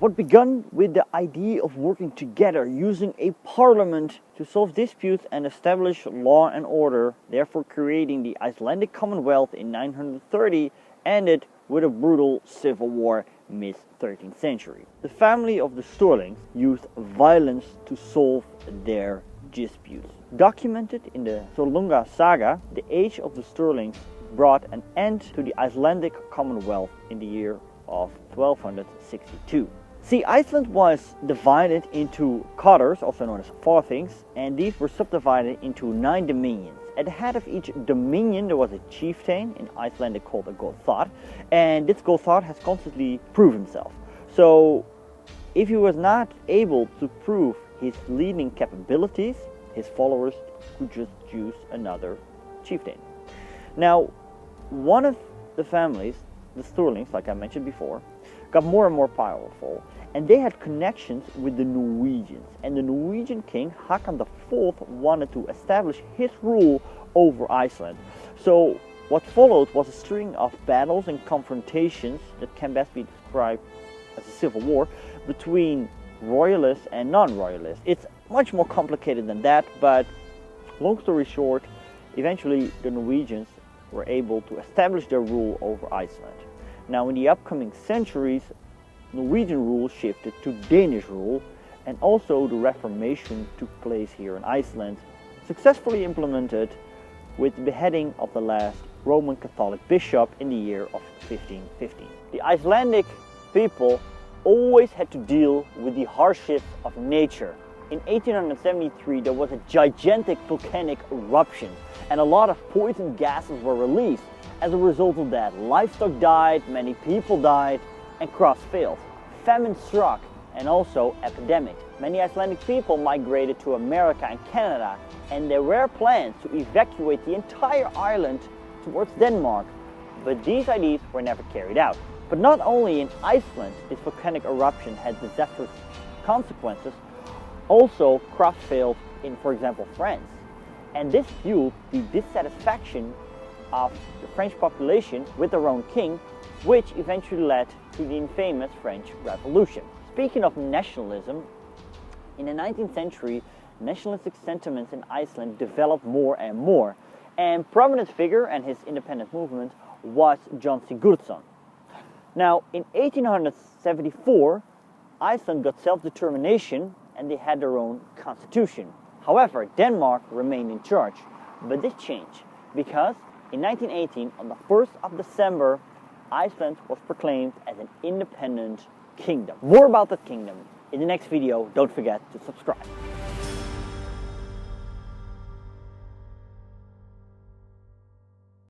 What began with the idea of working together, using a parliament to solve disputes and establish law and order, therefore creating the Icelandic Commonwealth in 930, ended with a brutal civil war mid-13th century. The family of the Sturlings used violence to solve their disputes. Documented in the Sturlunga saga, the age of the Sturlings brought an end to the Icelandic Commonwealth in the year of 1262. See, Iceland was divided into cottars, also known as farthings, and these were subdivided into 9 dominions. At the head of each dominion there was a chieftain, in Icelandic called a gothar, and this gothar has constantly proved himself. So if he was not able to prove his leading capabilities, his followers could just choose another chieftain. Now, one of the families, the Sturlings, like I mentioned before, got more and more powerful, and they had connections with the Norwegians. And the Norwegian king, Haakon IV, wanted to establish his rule over Iceland. So what followed was a string of battles and confrontations that can best be described as a civil war between royalists and non-royalists. It's much more complicated than that, but long story short, eventually the Norwegians were able to establish their rule over Iceland. Now in the upcoming centuries, Norwegian rule shifted to Danish rule, and also the Reformation took place here in Iceland, successfully implemented with the beheading of the last Roman Catholic bishop in the year of 1515. The Icelandic people always had to deal with the hardships of nature. In 1873 there was a gigantic volcanic eruption and a lot of poison gases were released. As a result of that, livestock died, many people died, and crops failed. Famine struck, and also epidemics. Many Icelandic people migrated to America and Canada, and there were plans to evacuate the entire island towards Denmark, but these ideas were never carried out. But not only in Iceland this volcanic eruption had disastrous consequences, also crops failed in, for example, France. And this fueled the dissatisfaction of the French population with their own king, which eventually led to the infamous French Revolution. Speaking of nationalism, in the 19th century, nationalistic sentiments in Iceland developed more and more, and prominent figure in his independent movement was John Sigurdsson. Now, in 1874, Iceland got self-determination and they had their own constitution. However, Denmark remained in charge, but this changed because in 1918, on the 1st of December, Iceland was proclaimed as an independent kingdom. More about that kingdom in the next video. Don't forget to subscribe.